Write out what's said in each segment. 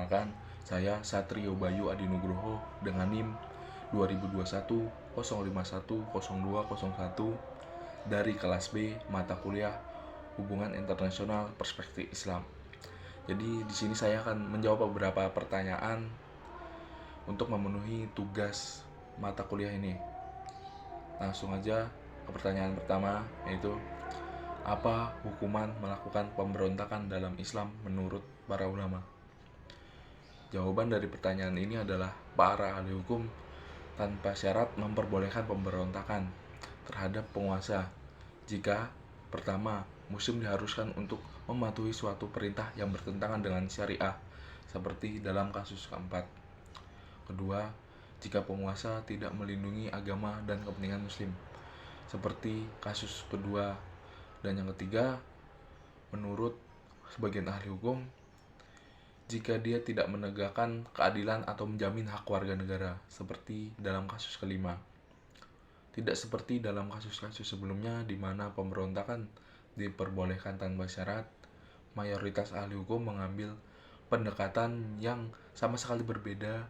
Perkenalkan, saya Satrio Bayu Adinugroho dengan NIM 2021 0510201 dari kelas B mata kuliah Hubungan Internasional Perspektif Islam. Jadi di sini saya akan menjawab beberapa pertanyaan untuk memenuhi tugas mata kuliah ini. Langsung aja ke pertanyaan pertama, yaitu apa hukuman melakukan pemberontakan dalam Islam menurut para ulama? Jawaban dari pertanyaan ini adalah para ahli hukum tanpa syarat memperbolehkan pemberontakan terhadap penguasa jika pertama, muslim diharuskan untuk mematuhi suatu perintah yang bertentangan dengan syariah seperti dalam kasus keempat. Kedua, jika penguasa tidak melindungi agama dan kepentingan muslim seperti kasus kedua. Dan yang ketiga, menurut sebagian ahli hukum, jika dia tidak menegakkan keadilan atau menjamin hak warga negara seperti dalam kasus kelima. Tidak seperti dalam kasus-kasus sebelumnya di mana pemberontakan diperbolehkan tanpa syarat, mayoritas ahli hukum mengambil pendekatan yang sama sekali berbeda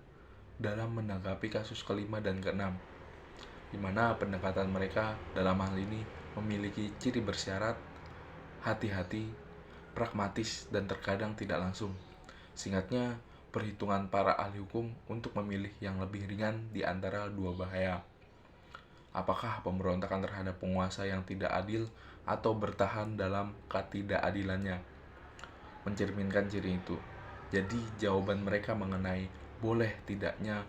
dalam menanggapi kasus kelima dan keenam, di mana pendekatan mereka dalam hal ini memiliki ciri bersyarat, hati-hati, pragmatis, dan terkadang tidak langsung. Singkatnya, perhitungan para ahli hukum untuk memilih yang lebih ringan di antara dua bahaya. Apakah pemberontakan terhadap penguasa yang tidak adil atau bertahan dalam ketidakadilannya mencerminkan ciri itu. Jadi jawaban mereka mengenai boleh tidaknya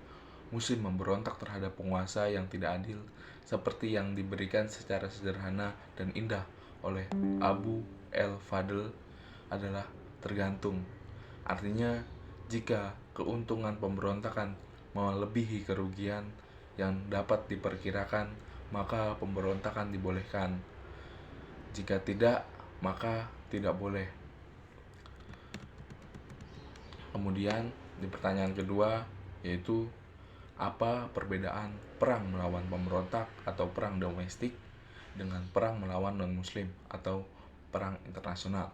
muslim memberontak terhadap penguasa yang tidak adil seperti yang diberikan secara sederhana dan indah oleh Abu el-Fadl adalah tergantung. Artinya, jika keuntungan pemberontakan melebihi kerugian yang dapat diperkirakan, maka pemberontakan dibolehkan. Jika tidak, maka tidak boleh. Kemudian, di pertanyaan kedua, yaitu apa perbedaan perang melawan pemberontak atau perang domestik dengan perang melawan non-muslim atau perang internasional?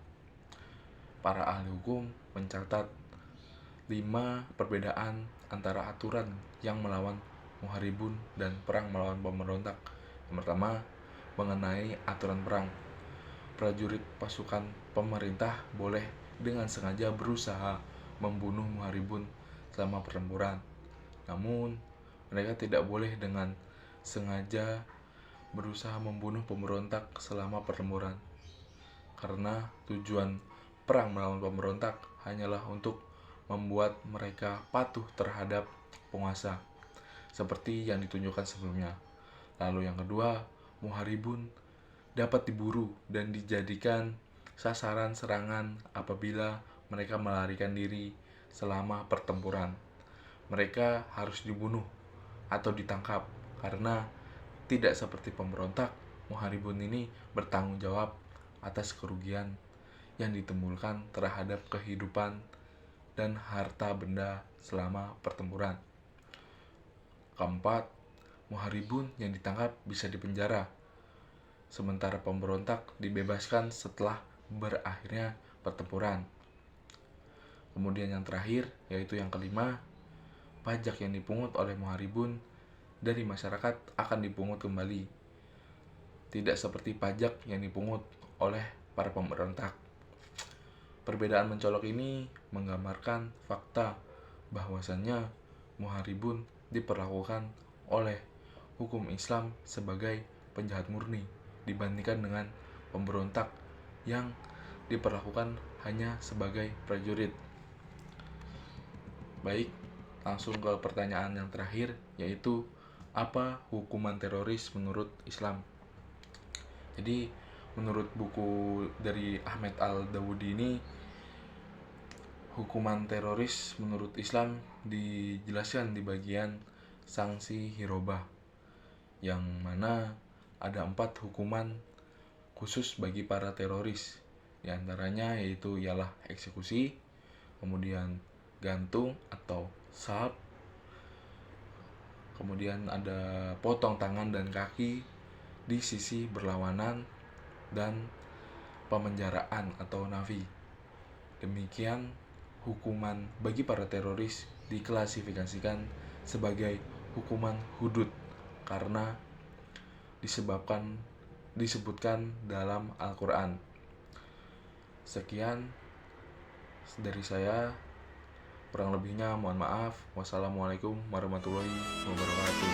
Para ahli hukum mencatat 5 perbedaan antara aturan yang melawan muharibun dan perang melawan pemberontak. Yang pertama, mengenai aturan perang. Prajurit pasukan pemerintah boleh dengan sengaja berusaha membunuh muharibun selama pertempuran. Namun, mereka tidak boleh dengan sengaja berusaha membunuh pemberontak selama pertempuran. Karena tujuan perang melawan pemberontak hanyalah untuk membuat mereka patuh terhadap penguasa, seperti yang ditunjukkan sebelumnya. Lalu yang kedua, muharibun dapat diburu dan dijadikan sasaran serangan apabila mereka melarikan diri selama pertempuran. Mereka harus dibunuh atau ditangkap karena tidak seperti pemberontak, muharibun ini bertanggung jawab atas kerugian yang ditimbulkan terhadap kehidupan dan harta benda selama pertempuran. Keempat, muharibun yang ditangkap bisa dipenjara, sementara pemberontak dibebaskan setelah berakhirnya pertempuran. Kemudian yang terakhir, yaitu yang kelima, pajak yang dipungut oleh muharibun dari masyarakat akan dipungut kembali, tidak seperti pajak yang dipungut oleh para pemberontak. Perbedaan mencolok ini menggambarkan fakta bahwasannya muharibun diperlakukan oleh hukum Islam sebagai penjahat murni dibandingkan dengan pemberontak yang diperlakukan hanya sebagai prajurit. Baik, langsung ke pertanyaan yang terakhir, yaitu apa hukuman teroris menurut Islam? Jadi, menurut buku dari Ahmed Al-Dawudi ini, hukuman teroris menurut Islam dijelaskan di bagian sanksi hirobah, yang mana ada 4 hukuman khusus bagi para teroris. Di antaranya yaitu ialah eksekusi, kemudian gantung atau salb, kemudian ada potong tangan dan kaki di sisi berlawanan, dan pemenjaraan atau nafi. Demikian hukuman bagi para teroris diklasifikasikan sebagai hukuman hudud karena disebutkan dalam Al-Quran. Sekian dari saya, kurang lebihnya mohon maaf. Wassalamualaikum warahmatullahi wabarakatuh.